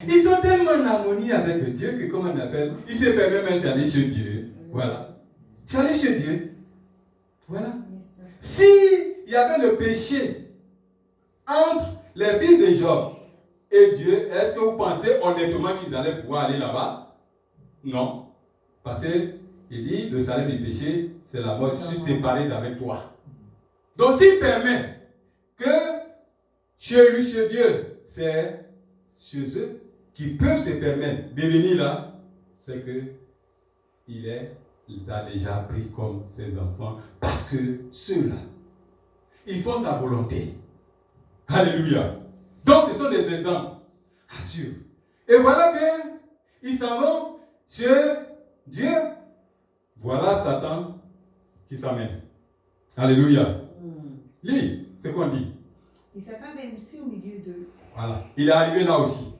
Ils sont tellement en harmonie avec Dieu que, comment on appelle, ils se permettent même d'aller chez Dieu. Voilà. J'allais chez Dieu. Voilà. S'il y avait le péché entre les filles de Job et Dieu, est-ce que vous pensez honnêtement qu'ils allaient pouvoir aller là-bas? Non. Parce qu'il dit, le salaire du péché, c'est la mort. Je suis séparé d'avec toi. Donc s'il permet que chez lui, chez Dieu, c'est chez eux qui peuvent se permettre de venir là, c'est que il a déjà pris comme ses enfants. Parce que ceux-là, ils font sa volonté. Alléluia. Donc ce sont des exemples. Assure. Et voilà que ils s'en vont chez Dieu. Voilà Satan qui s'amène. Alléluia. Lis ce qu'on dit. Et Satan vient aussi au milieu d'eux. Voilà. Il est arrivé là aussi.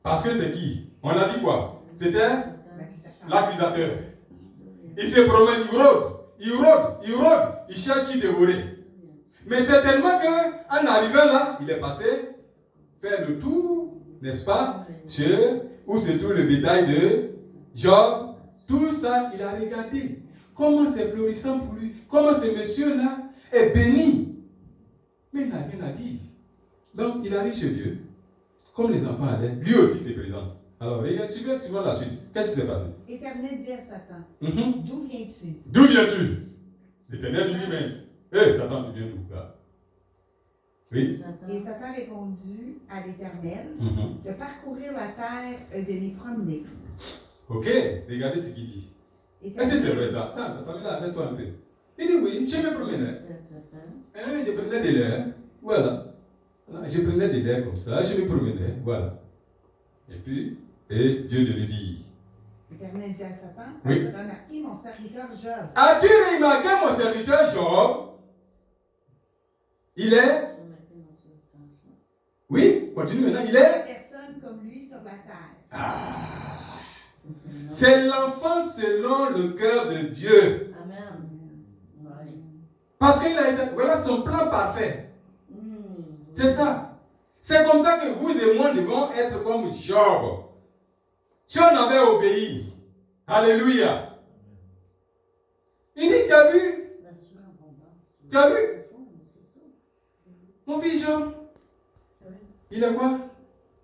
Parce que c'est qui? On a dit quoi? C'était l'accusateur. Il se promène, il rôde, il cherche qui dévorer. Mais certainement qu'en arrivant là, il est passé faire le tour, n'est-ce pas? Où se trouve le bétail de Job. Tout ça, il a regardé. Comment c'est florissant pour lui. Comment ce monsieur-là est béni. Mais il n'a rien à dire. Donc, il arrive chez Dieu. Comme les enfants allaient, lui aussi se présente. Alors, regarde, suivons la suite. Qu'est-ce qui s'est passé? L'Éternel dit à Satan, d'où viens-tu? D'où viens-tu? L'Éternel lui dit, mais, hé, Satan, tu viens d'où là? Oui. Et Satan répondit à l'Éternel, de parcourir la terre et de m'y promener. Ok, regardez ce qu'il dit. Est-ce que c'est vrai ça? Attends, là, arrête-toi un peu. Il dit oui, je me promenais. Je prenais de l'air, voilà. Je prenais de l'air comme ça, je me promenais, voilà. Et puis, Dieu lui dit. L'Éternel dit à Satan, oui. As-tu remarqué mon serviteur Job? As-tu remarqué mon serviteur Job? Il est. Oui, continue maintenant. Il est. Personne comme lui sur la terre. C'est l'enfant selon le cœur de Dieu. Amen. Parce qu'il a été. Voilà son plan parfait. C'est ça. C'est comme ça que vous et moi devons être comme Job. Job avait obéi. Alléluia. Il dit, tu as vu? Tu as vu? Mon fils Job. Il est quoi?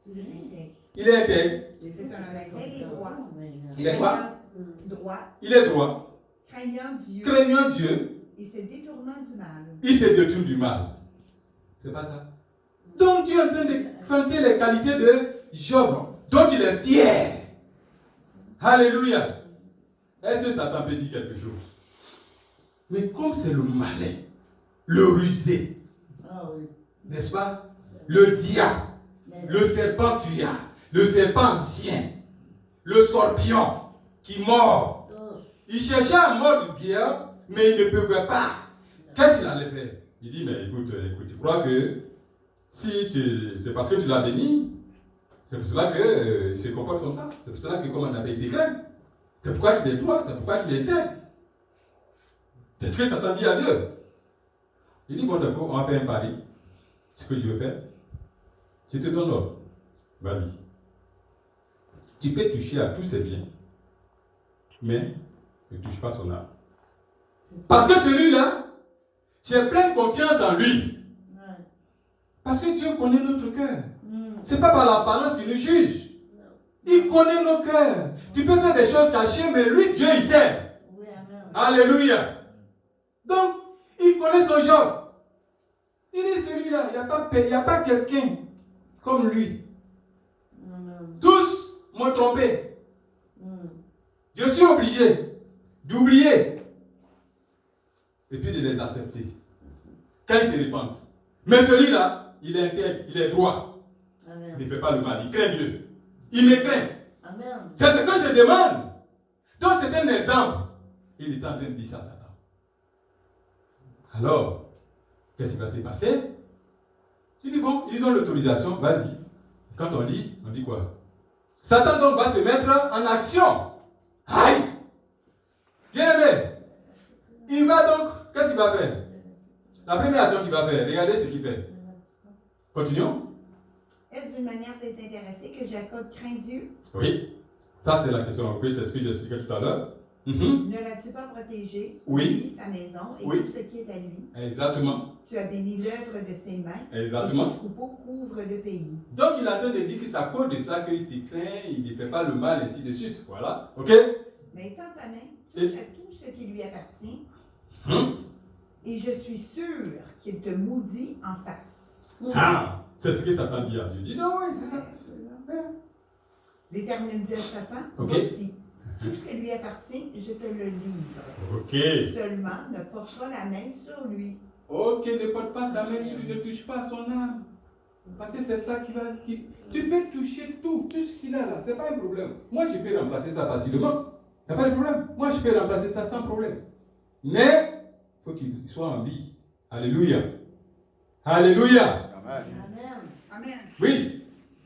Il est intègre. C'est un intègre droit. Il est quoi? Droit. Il est droit. Craignant Dieu. Craignant Dieu. Et se détournant du mal. Il se détourne du mal. C'est pas ça. Donc Dieu est en train de vanter les qualités de Job, dont il est fier. Alléluia. Est-ce que Satan peut dire quelque chose? Mais comme c'est le malin, le rusé, n'est-ce pas? Le diable, le serpent fuyard, le serpent ancien, le scorpion qui mord. Il cherchait à mordre Pierre, mais il ne pouvait pas. Qu'est-ce qu'il allait faire? Il dit, mais écoute, tu crois que c'est parce que tu l'as béni, c'est pour cela qu'il se comporte comme ça. C'est pour cela que, comme on appelle, il décrète. C'est pourquoi tu es droit, c'est pourquoi tu es intègre. C'est ce que Satan dit à Dieu. Il dit, bon d'accord, on va faire un pari. Ce que je veux faire, je te donne l'ordre. Vas-y. Tu peux toucher à tous ses biens, mais ne touche pas son âme. Parce que celui-là, j'ai pleine confiance en lui. Parce que Dieu connaît notre cœur. Ce n'est pas par l'apparence qu'il nous juge. Il connaît nos cœurs. Tu peux faire des choses cachées, mais lui, Dieu, il sait. Alléluia. Donc, il connaît son job. Il dit celui-là, il n'y a pas quelqu'un comme lui. Tous m'ont trompé. Je suis obligé d'oublier et puis de les accepter. Quand ils se répandent. Mais celui-là, il est intègre, il est droit. Amen. Il ne fait pas le mal, il craint Dieu. Il me craint. Amen. C'est ce que je demande. Donc c'est un exemple. Il est en train de dire ça à Satan. Alors, qu'est-ce qui va se passer? Tu dis bon, ils ont l'autorisation, vas-y. Quand on lit, on dit quoi? Satan donc va se mettre en action. Aïe! Bien aimé. Il va donc, qu'est-ce qu'il va faire? La première action qu'il va faire, regardez ce qu'il fait. Continuons. Est-ce d'une manière désintéressée que Jacob craint Dieu? Oui. Ça, c'est la question. Oui, c'est ce que j'expliquais tout à l'heure. Ne l'as-tu pas protégé? Oui. Lui, sa maison et Oui. tout ce qui est à lui. Exactement. Tu as béni l'œuvre de ses mains. Exactement. Et ses troupeaux couvrent le pays. Donc, il est en train de dire que c'est à cause de ça qu'il te craint, il ne fait pas le mal, ainsi de suite. Voilà. OK? Mais étends ta main, touche à tout ce qui lui appartient. Et je suis sûr qu'il te maudit en face. Ah! C'est ce que Satan dit à Dieu. Dis non, oui, c'est ça. L'Éternel dit à Satan, voici, tout ce qui lui appartient, je te le livre. OK. Seulement, ne porte pas la main sur lui. OK, ne porte pas sa main sur lui, ne touche pas à son âme. Parce que c'est ça qui va... Tu peux toucher tout ce qu'il a là, c'est pas un problème. Moi, je peux remplacer ça facilement. Il n'y a pas de problème. Moi, je peux remplacer ça sans problème. Mais, il faut qu'il soit en vie. Alléluia. Alléluia. Amen. Amen. Oui.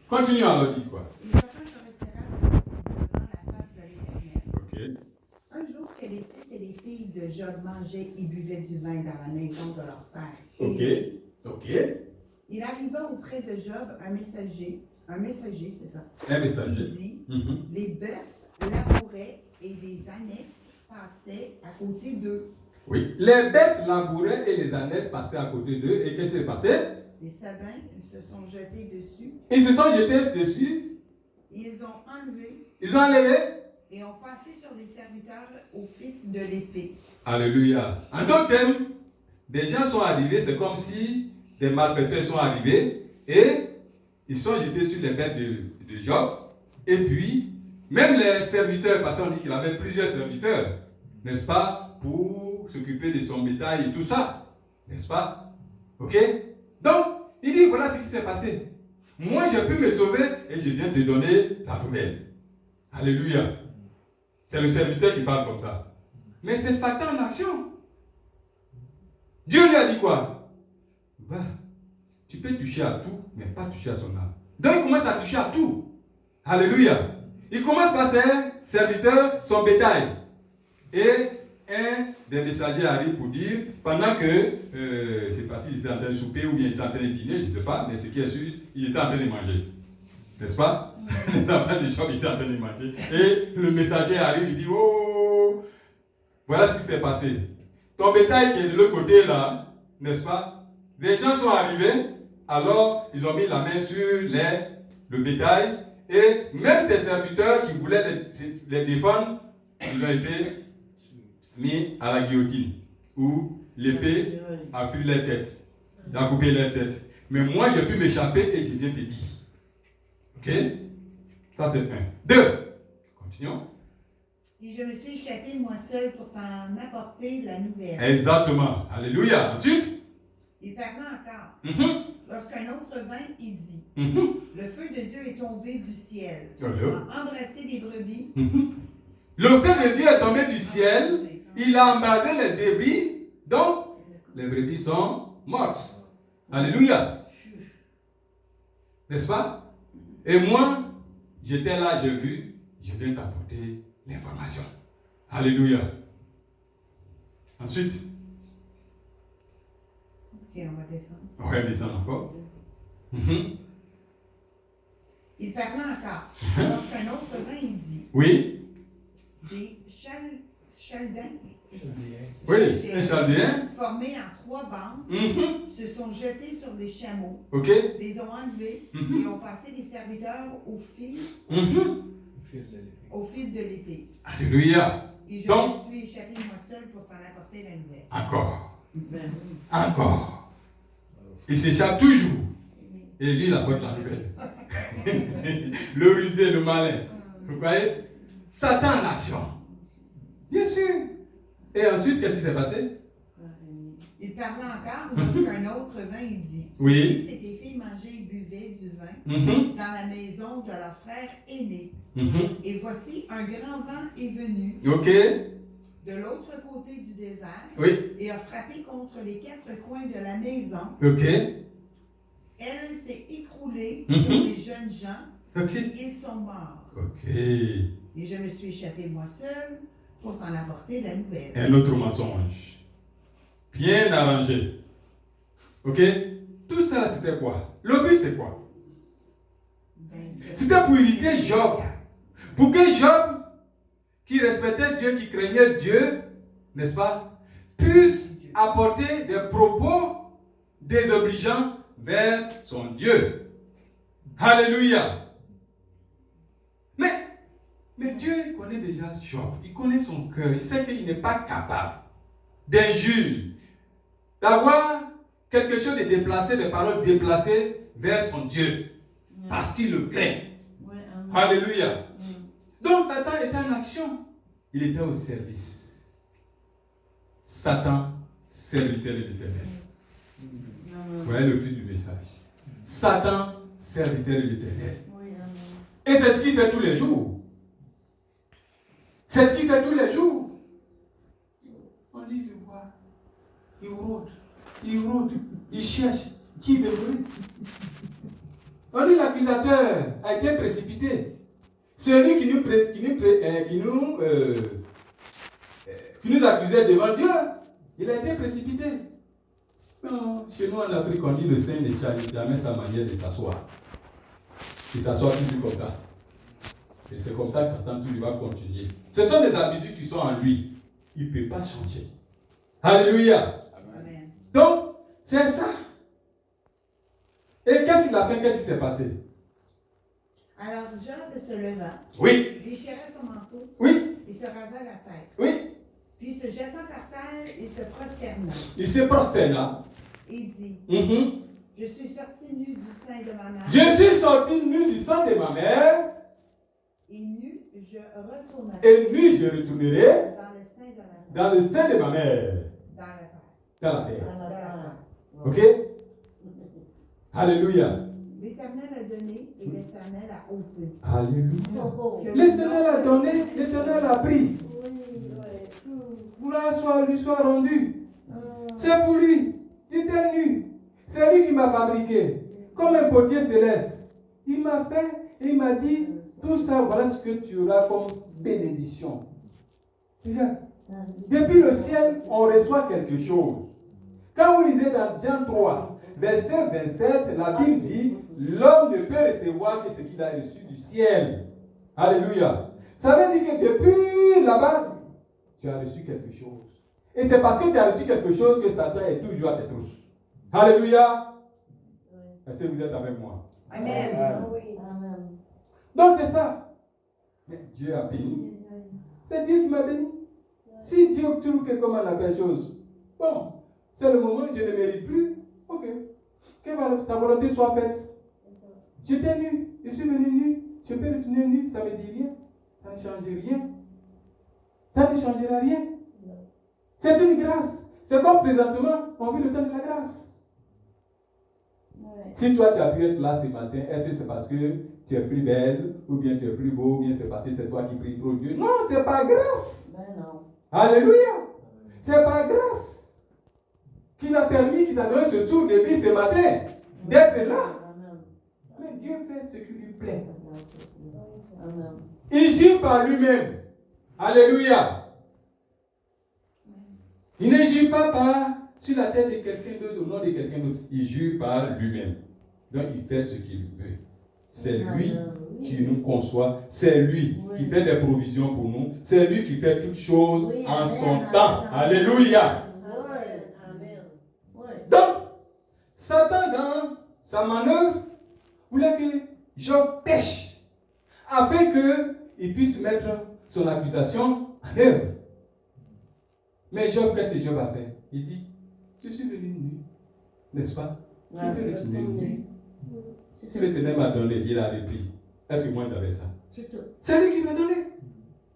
Continue alors, dis quoi. Et Satan se retira devant la face de l'Éternel. OK. Un jour que les fils et les filles de Job mangeaient et buvaient du vin dans la maison de leur père. OK. Il arriva auprès de Job un messager, c'est ça. Un messager. Il dit, Mhm. les bœufs labouraient et les ânesses passaient à côté d'eux. Oui. Les bêtes labouraient et les ânesses passaient à côté d'eux. Et qu'est-ce qui s'est passé? Les Sabins, ils se sont jetés dessus. Ils se sont jetés dessus. Ils ont enlevé Ils ont enlevé. et ont passé sur les serviteurs au fils de l'épée. Alléluia. En d'autres termes, des gens sont arrivés, c'est comme si des malfaiteurs sont arrivés et ils sont jetés sur les bêtes de Job. Et puis, même les serviteurs, parce qu'on dit qu'il avait plusieurs serviteurs, n'est-ce pas, pour s'occuper de son bétail et tout ça, n'est-ce pas? Ok? Donc, il dit, voilà ce qui s'est passé. Moi, j'ai pu me sauver et je viens te donner la nouvelle. Alléluia. C'est le serviteur qui parle comme ça. Mais c'est Satan en action. Dieu lui a dit quoi? Va, tu peux toucher à tout, mais pas toucher à son âme. Donc il commence à toucher à tout. Alléluia. Il commence par ses serviteurs, son bétail. Et un des messagers arrive pour dire, pendant que, je ne sais pas s'il était en train de souper ou bien il était en train de dîner, je ne sais pas, mais ce qui est sûr, il était en train de manger. N'est-ce pas? Les enfants de Job étaient en train de manger. Et le messager arrive, il dit, oh, voilà ce qui s'est passé. Ton bétail qui est de l'autre côté là, n'est-ce pas? Les gens sont arrivés, alors ils ont mis la main sur le bétail, et même des serviteurs qui voulaient les défendre, ils ont été mis à la guillotine, où l'épée a pris leur tête, a coupé leur tête. Mais moi, j'ai pu m'échapper et je viens te dire. Ok? Ça, c'est un. 2. Continuons. Et je me suis échappé moi seul pour t'en apporter la nouvelle. Exactement. Alléluia. Ensuite? Il parla encore. Mm-hmm. Lorsqu'un autre vint, il dit, Mm-hmm. le feu de Dieu est tombé du ciel, Allô? a embrassé les brebis. Mm-hmm. Le feu de Dieu est tombé du ciel, il a embrasé les débris, donc les brebis sont mortes. Alléluia. N'est-ce pas? Et moi, j'étais là, j'ai vu, je viens t'apporter l'information. Alléluia. Ensuite, Et on va descendre. on va descendre encore. Mm-hmm. Il parla encore. Lorsqu'un autre vint, il dit, Oui. des chaldins, Oui, un chaldéen. formés en 3 bandes, Mm-hmm. se sont jetés sur des chameaux, Ok. les ont enlevés Mhm. et ont passé les serviteurs au fil, Mm-hmm. au fil de l'épée. Alléluia. Et je Donc- me suis échappé moi seul pour t'en apporter la nouvelle. Encore. Encore. Il s'échappe toujours. Et lui, il apporte la nouvelle. Le rusé, le malin. Vous voyez? Satan en action. Bien sûr. Et ensuite, qu'est-ce qui s'est passé? Il parla encore lorsqu'un autre vint et dit, Oui. Fils et tes filles mangeaient et buvaient du vin Mhm. dans la maison de leur frère aîné. Mhm. Et voici un grand vent est venu Ok. de l'autre côté du désert Oui. et a frappé contre les 4 coins de la maison. Ok. Elle s'est écroulée Mhm. sur les jeunes gens Ok. et ils sont morts. Ok. Et je me suis échappé moi seul pour t'en apporter la nouvelle. Un autre mensonge. Bien arrangé. Ok? Tout ça, c'était quoi? Le but, c'est quoi? C'était pour irriter Job. Pour que Job, qui respectait Dieu, qui craignait Dieu, n'est-ce pas, puisse apporter des propos désobligeants vers son Dieu. Alléluia. Mais Dieu il connaît déjà Job. Il connaît son cœur. Il sait qu'il n'est pas capable d'injure, d'avoir quelque chose de déplacé, des paroles déplacées vers son Dieu. Parce qu'il le craint. Alléluia. Donc Satan était en action. Il était au service. Satan, serviteur de l'Éternel. Vous voyez le titre du message. Satan, serviteur de l'Éternel. Et c'est ce qu'il fait tous les jours. C'est ce qu'il fait tous les jours. On dit de voir. Il rôde, il cherche qui devrait. On dit l'accusateur a été précipité. Celui qui nous accusait devant Dieu, il a été précipité. Non, chez nous en Afrique, on dit le saint ne change jamais sa manière de s'asseoir. Il s'assoit toujours comme ça. Et c'est comme ça que Satan toujours va continuer. Ce sont des habitudes qui sont en lui. Il ne peut pas changer. Alléluia. Amen. Donc, c'est ça. Et qu'est-ce qu'il a fait? Qu'est-ce qui s'est passé? Alors Job se leva. Oui. Déchira son manteau. Oui. Il se rasa la tête. Oui. Puis se jetant par terre, il se prosterna. Il se prosterna. Il dit, je suis sorti nu du sein de ma mère. Je suis sorti nu du sein de ma mère. Et nu, je retournerai. Et nu, je retournerai dans le sein de ma mère. Dans le sein de ma mère. Dans la terre. Dans la terre. Dans la terre. Ok? Alléluia. L'Éternel a donné et l'Éternel a ôté. Alléluia. L'Éternel a donné, l'Éternel a pris. Gloire lui soit rendue. C'est pour lui. J'étais nu. C'est lui qui m'a fabriqué. Comme un potier céleste. Il m'a fait et il m'a dit, tout ça, voilà ce que tu auras comme bénédiction. Regarde. Depuis le ciel, on reçoit quelque chose. Quand vous lisez dans Jean 3, verset 27, la Bible dit, l'homme ne peut recevoir que ce qu'il a reçu du ciel. Alléluia. Ça veut dire que depuis là-bas, tu as reçu quelque chose. Et c'est parce que tu as reçu quelque chose que Satan est toujours à tes trousses. Alléluia. Est-ce que vous êtes avec moi? Amen. Amen. Donc c'est ça. Mais Dieu a béni. C'est Dieu qui m'a béni. Si Dieu trouve que comment on appelle chose, bon, c'est le moment où je ne mérite plus. Ok. Que sa volonté soit faite. J'étais nu. Je suis venu nu. Je peux retourner nu. Ça ne me dit rien. Ça ne change rien. Ça ne changera rien. C'est une grâce. C'est comme présentement, on vit le temps de la grâce. Ouais. Si toi tu as pu être là ce matin, est-ce que c'est parce que tu es plus belle, ou bien tu es plus beau, ou bien c'est parce que c'est toi qui pries pour Dieu? Non, c'est pas grâce. Ben non. Alléluia. C'est pas grâce qui t'a permis, qui t'a donné ce sourd de vie ce matin, d'être là. Mais Dieu fait ce qui lui plaît. Amen. Il gît par lui-même. Alléluia. Il ne jure pas sur la tête de quelqu'un d'autre, au nom de quelqu'un d'autre. Il jure par lui-même. Donc il fait ce qu'il veut. C'est lui qui nous conçoit. C'est lui qui fait des provisions pour nous. C'est lui qui fait toutes choses en son temps. Alléluia. Donc, Satan, dans sa manœuvre, voulait que Job pêche afin qu'il puisse mettre son accusation en œuvre. Mais Job, qu'est-ce que Job a fait? Il dit, je suis venu nu, n'est-ce pas? Je vais retourner nu. Si l'Éternel m'a donné, il a repris. Est-ce que moi j'avais ça? C'est lui qui m'a donné.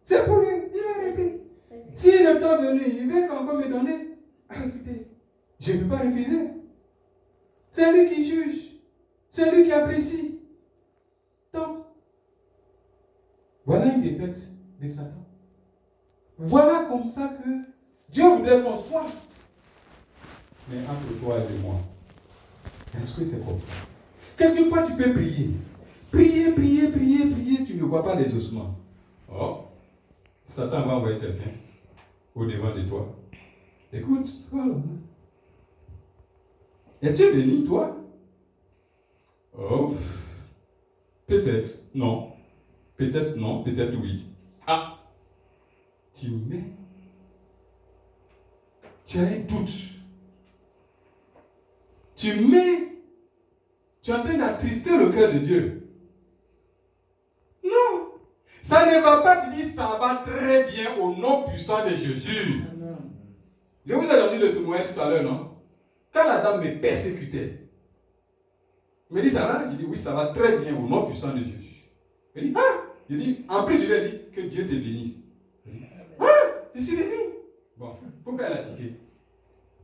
C'est pour lui, il a repris. Si le temps venu, il veut encore me donner, écoutez, je ne peux pas refuser. C'est lui qui juge. C'est lui qui apprécie. Donc, voilà une défaite de Satan. Voilà comme ça que Dieu voudrait qu'on soit. Mais entre toi et moi, est-ce que c'est comme ça? Quelquefois, tu peux prier. Prier, tu ne vois pas les ossements. Oh, Satan va envoyer quelqu'un au-devant de toi. Écoute, voilà. Es-tu béni, toi? Oh, Peut-être non. Peut-être non, peut-être oui. Ah, tu as un doute. Tu es en train d'attrister le cœur de Dieu. Non, ça ne va pas te dire ça va très bien au nom puissant de Jésus. Amen. Je vous ai donné le témoignage tout à l'heure, non? Quand la dame me persécutait, il me dit ça va? Je dis oui, ça va très bien au nom puissant de Jésus. Il dit ah! Je dis, en plus je lui ai dit que Dieu te bénisse. Je dis, ah! Je suis béni. Bon, pourquoi elle a tiqué?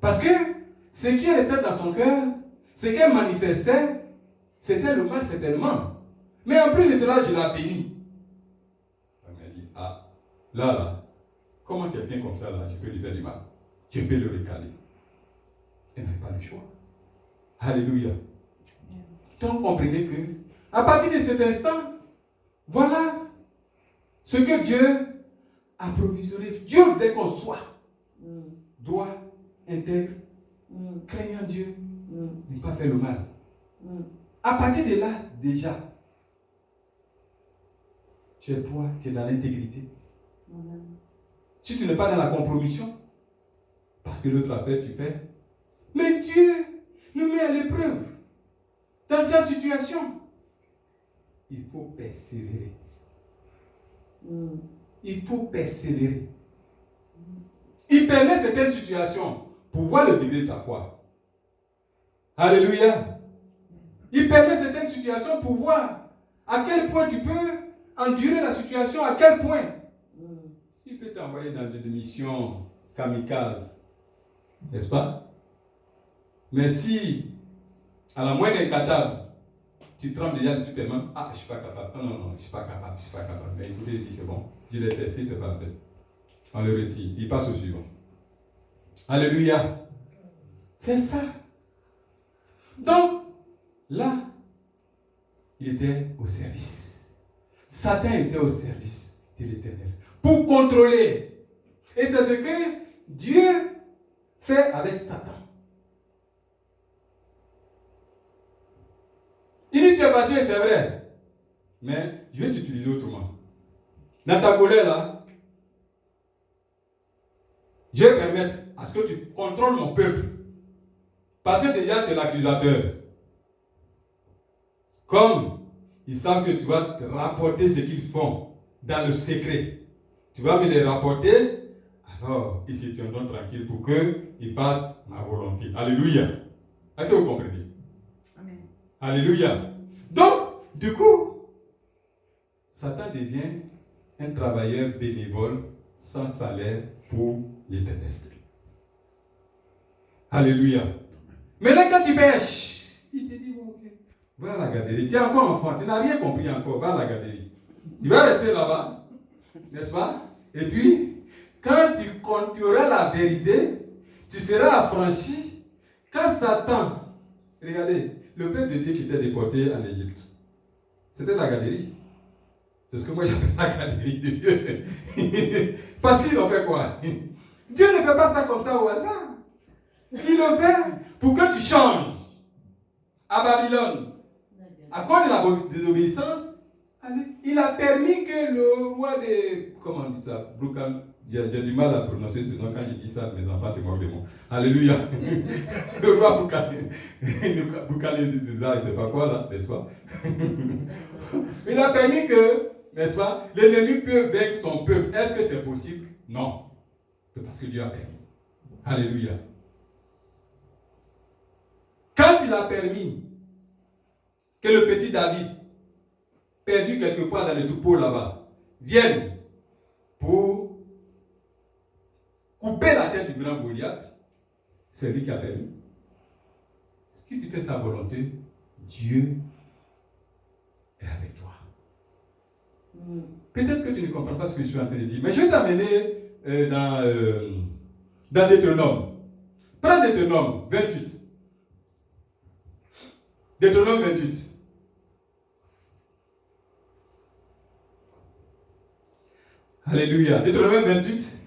Parce que ce qui était dans son cœur, ce qu'elle manifestait, c'était le mal certainement. Mais en plus de cela, je la bénis. Elle m'a dit, ah, là, comment quelqu'un comme ça, là, je peux lui faire du mal? Je peux le recaler. Elle n'a pas le choix. Alléluia. Donc, comprenez que, à partir de cet instant, voilà ce que Dieu a provisionné. Dieu, dès qu'on soit, droit, intègre, craignant Dieu, ne pas faire le mal. À partir de là, déjà, tu es droit, tu es dans l'intégrité. Si tu n'es pas dans la compromission, parce que l'autre a fait, tu fais. Mais Dieu nous met à l'épreuve. Dans cette situation, il faut persévérer. Il faut persévérer. Il permet certaines situations pour voir le degré de ta foi. Alléluia. Il permet certaines situations pour voir à quel point tu peux endurer la situation, à quel point. Il peut t'envoyer dans des missions kamikazes, n'est-ce pas? Mais si, à la moindre incapable, tu trembles déjà de toutes tes mains, ah, je ne suis pas capable. Non, je ne suis pas capable. Mais écoutez, il dit c'est bon. Je l'ai testé, c'est pas la peine. On le retire. Il passe au suivant. Alléluia. C'est ça. Donc, là, il était au service. Satan était au service de l'Éternel. Pour contrôler. Et c'est ce que Dieu fait avec Satan. Il dit tu es fâché, c'est vrai. Mais je vais t'utiliser autrement. Dans ta colère là, je vais permettre à ce que tu contrôles mon peuple. Parce que déjà tu es l'accusateur. Comme ils savent que tu vas te rapporter ce qu'ils font dans le secret. Tu vas me les rapporter, alors ils se tiendront tranquilles pour qu'ils fassent ma volonté. Alléluia. Est-ce que vous comprenez? Amen. Alléluia. Donc, du coup, Satan devient un travailleur bénévole sans salaire pour l'Éternel. Alléluia. Maintenant, quand tu pêches, il te dit, bon, ok, va à la garderie. Tu es encore enfant, tu n'as rien compris encore, va à la garderie. Tu vas rester là-bas, n'est-ce pas? Et puis, quand tu auras la vérité, tu seras affranchi. Quand Satan, regardez, le peuple de Dieu qui était déporté en Égypte, c'était la garderie. C'est ce que moi j'appelle la garderie de Dieu. Parce qu'ils ont fait quoi? Dieu ne fait pas ça comme ça au hasard. Il le fait pour que tu changes. À Babylone, à cause de la désobéissance, il a permis que le roi de... Comment on dit ça? J'ai du mal à prononcer ce nom. Quand il dit ça, mes enfants, c'est mort de moi. Alléluia. Le roi Boukhane dit ça, je ne sais pas quoi là, n'est-ce pas? Il a permis que, n'est-ce pas, l'ennemi peut vaincre son peuple. Est-ce que c'est possible? Non. C'est parce que Dieu a permis. Alléluia. Quand il a permis que le petit David, perdu quelque part dans les troupeaux là-bas, vienne pour couper la tête du grand Goliath, c'est lui qui a permis. Si tu fais sa volonté, Dieu est avec toi. Peut-être que tu ne comprends pas ce que je suis en train de dire, mais je vais t'amener dans Deutéronome. Prends Deutéronome 28. Deutéronome 28. Alléluia. Deutéronome 28,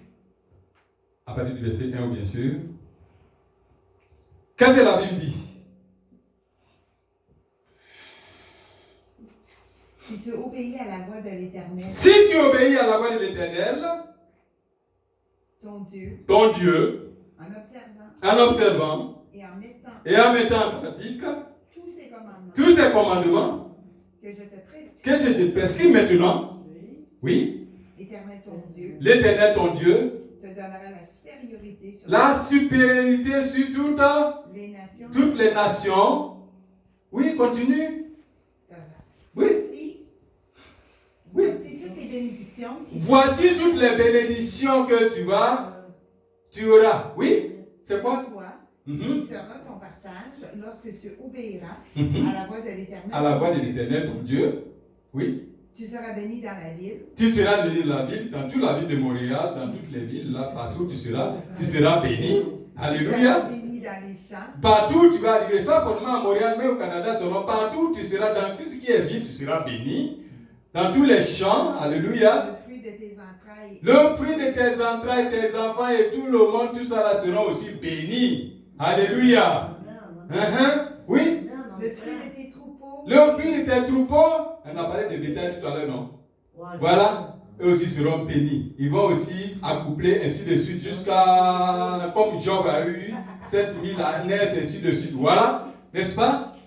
à partir du verset 1, bien sûr. Qu'est-ce que la Bible dit? Si tu obéis à la voix de l'Éternel, si tu obéis à la voix de l'Éternel, ton Dieu, en observant et en mettant en pratique tous ces commandements que je te prescris maintenant, oui, l'Éternel ton Dieu te donnera la supériorité sur toutes les nations. Oui, continue. Oui. Voici toutes les bénédictions. Voici toutes les bénédictions que tu auras. Oui, c'est quoi? Toi, Mm-hmm. qui sera ton partage lorsque tu obéiras Mm-hmm. à la voix de l'Éternel. À la voix de l'Éternel, ton Dieu. Oui. Tu seras béni dans la ville. Tu seras béni dans la ville, dans toute la ville de Montréal, dans toutes les villes, là, partout tu seras béni. Alléluia. Tu seras béni dans les champs. Partout tu vas arriver, pas seulement à Montréal, mais au Canada, seulement partout tu seras, dans tout ce qui est ville, tu seras béni. Dans tous les champs, alléluia. Le fruit de tes entrailles. Le fruit de tes entrailles, tes enfants et tout le monde, tout ça là seront aussi bénis. Alléluia. Oui. Le fruit de tes troupeaux. Le fruit de tes troupeaux. On a parlé de bétail tout à l'heure, non? Voilà. Eux aussi seront bénis. Ils vont aussi accoupler ainsi de suite jusqu'à, comme Job a eu 7000 années, ainsi de suite. Voilà. N'est-ce pas?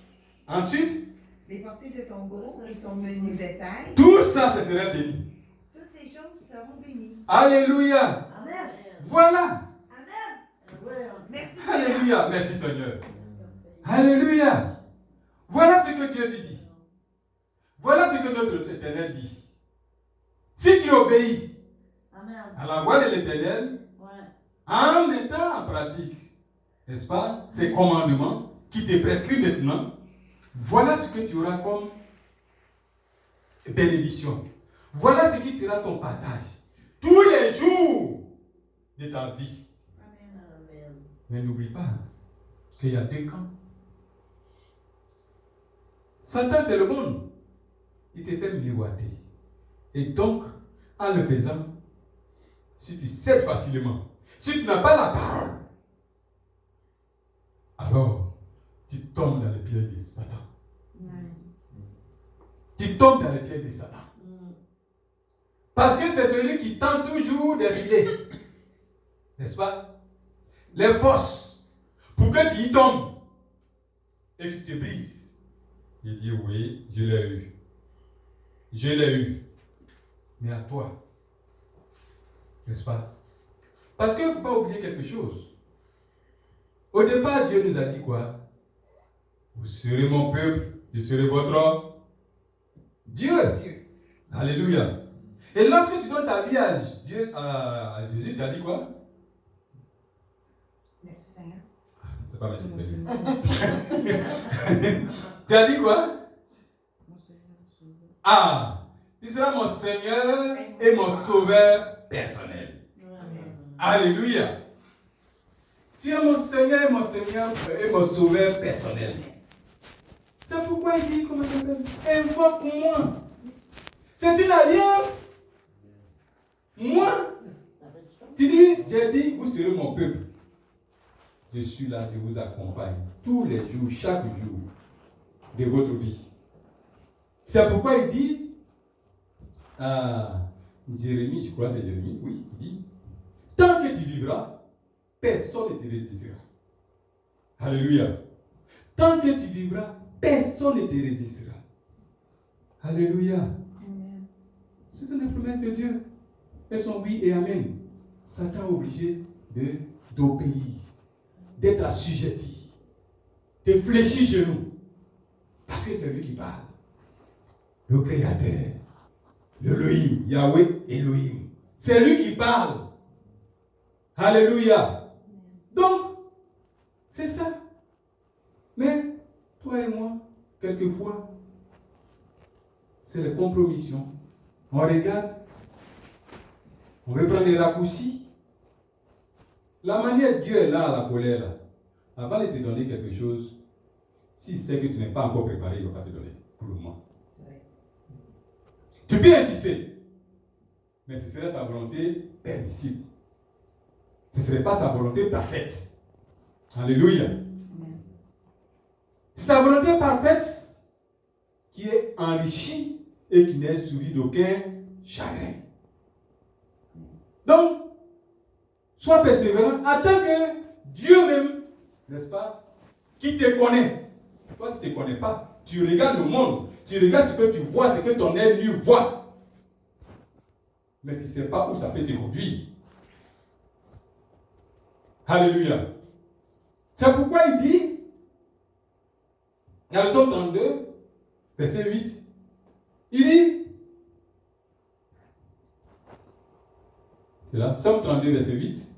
Ensuite, les portées de ton gros et ton menu bétail. tout ça, ce sera béni. Toutes ces choses seront bénies. Alléluia. Amen. Voilà. Amen. Merci Seigneur. Alléluia. Merci Seigneur. Alléluia. Voilà ce que Dieu dit. Voilà ce que notre Éternel dit. Si tu obéis à la voix de l'Éternel, en mettant en pratique, n'est-ce pas, ces commandements qui te prescrivent maintenant, voilà ce que tu auras comme bénédiction. Voilà ce qui sera ton partage tous les jours de ta vie. Amen. Mais n'oublie pas qu'il y a deux camps. Satan, c'est le monde. Il te fait miroiter. Et donc, en le faisant, si tu cèdes facilement, si tu n'as pas la parole, alors tu tombes dans les pièges de Satan. Tu tombes dans les pièges de Satan. Parce que c'est celui qui tente toujours des idées. N'est-ce pas? Les forces pour que tu y tombes et que tu te brises. Il dit oui, je l'ai eu. Je l'ai eu. Mais à toi. N'est-ce pas? Parce qu'il ne faut pas oublier quelque chose. Au départ, Dieu nous a dit quoi? Vous serez mon peuple, je serai votre Dieu. Alléluia. Et lorsque tu donnes ta vie à Dieu, à Jésus, tu as dit quoi? Merci Seigneur. C'est pas merci Seigneur. Tu as dit quoi? Ah, tu seras mon Seigneur et mon Sauveur personnel. Alléluia. Tu es mon Seigneur et mon Sauveur personnel. C'est pourquoi il dit, comment ça s'appelle? Invoque-moi. C'est une alliance. Moi, tu dis, j'ai dit, vous serez mon peuple. Je suis là, je vous accompagne tous les jours, chaque jour de votre vie. C'est pourquoi il dit, Jérémie, je crois que c'est Jérémie, oui, il dit, tant que tu vivras, personne ne te résistera. Alléluia. Tant que tu vivras, personne ne te résistera. Alléluia. Amen. Ce sont les promesses de Dieu. Elles sont oui et amen. Satan est obligé d'obéir, d'être assujetti, de fléchir genoux. Parce que c'est lui qui parle. Le Créateur, l'Elohim, Yahweh, Elohim. C'est lui qui parle. Alléluia. Donc, c'est ça. Mais, toi et moi, quelquefois, c'est les compromissions. On regarde, on veut prendre des raccourcis. La manière Dieu est là à la colère, là, avant de te donner quelque chose, s'il sait que tu n'es pas encore préparé, il ne va pas te donner, pour le moment. Tu peux insister, mais ce serait sa volonté permissible. Ce ne serait pas sa volonté parfaite. Alléluia. Sa volonté parfaite qui est enrichie et qui n'est suivi d'aucun chagrin. Donc, sois persévérant. Attends que Dieu même, n'est-ce pas, qui te connaît. Toi, tu ne te connais pas. Tu regardes le monde. Tu regardes ce que tu vois, ce que ton œil nu voit. Mais tu ne sais pas où ça peut te conduire. Alléluia. C'est pourquoi il dit, dans le psaume 32, verset 8, il dit, c'est là, psaume 32, verset 8,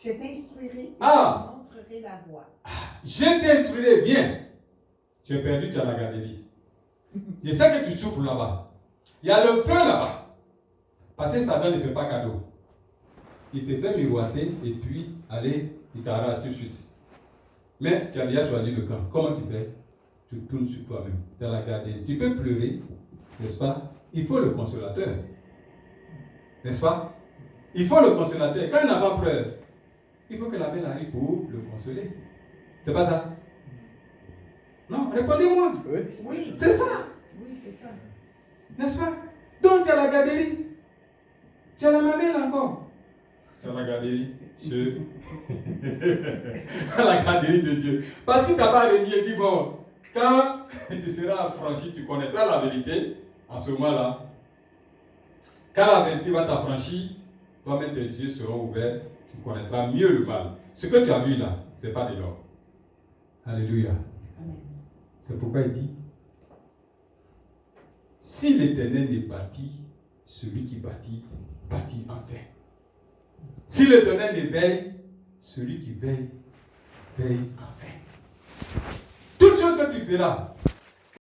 je t'instruirai et Ah! je te montrerai la voie. Je t'instruirai, viens. Tu es perdu, tu as la garderie. Je sais que tu souffres là-bas. Il y a le feu là-bas. Parce que Satan ne fait pas cadeau. Il te fait miroiter et puis, allez, il t'arrache tout de suite. Mais tu as déjà choisi le camp. Comment tu fais? Tu tournes sur toi-même. Tu as la garderie. Tu peux pleurer, n'est-ce pas? Il faut le consolateur. N'est-ce pas? Il faut le consolateur. Quand un enfant pleure, il faut que la belle arrive pour le consoler. C'est pas ça? Non, répondez-moi. Oui. Oui. C'est ça. Oui, c'est ça. N'est-ce pas? Donc tu as la garderie. Tu as la mamelle encore. Tu as la garderie. La garderie de Dieu. Parce qu'il t'a pas renié, dit bon, quand tu seras affranchi, tu connaîtras la vérité. En ce moment-là, quand la vérité va t'affranchir, toi-même tes yeux seront ouverts, tu connaîtras mieux le mal. Ce que tu as vu là, ce n'est pas de l'or. Alléluia. Amen. C'est pourquoi il dit, si l'Éternel ne bâtit, celui qui bâtit, bâtit en vain. Si l'Éternel ne veille, celui qui veille, veille en vain. Toute chose que tu feras,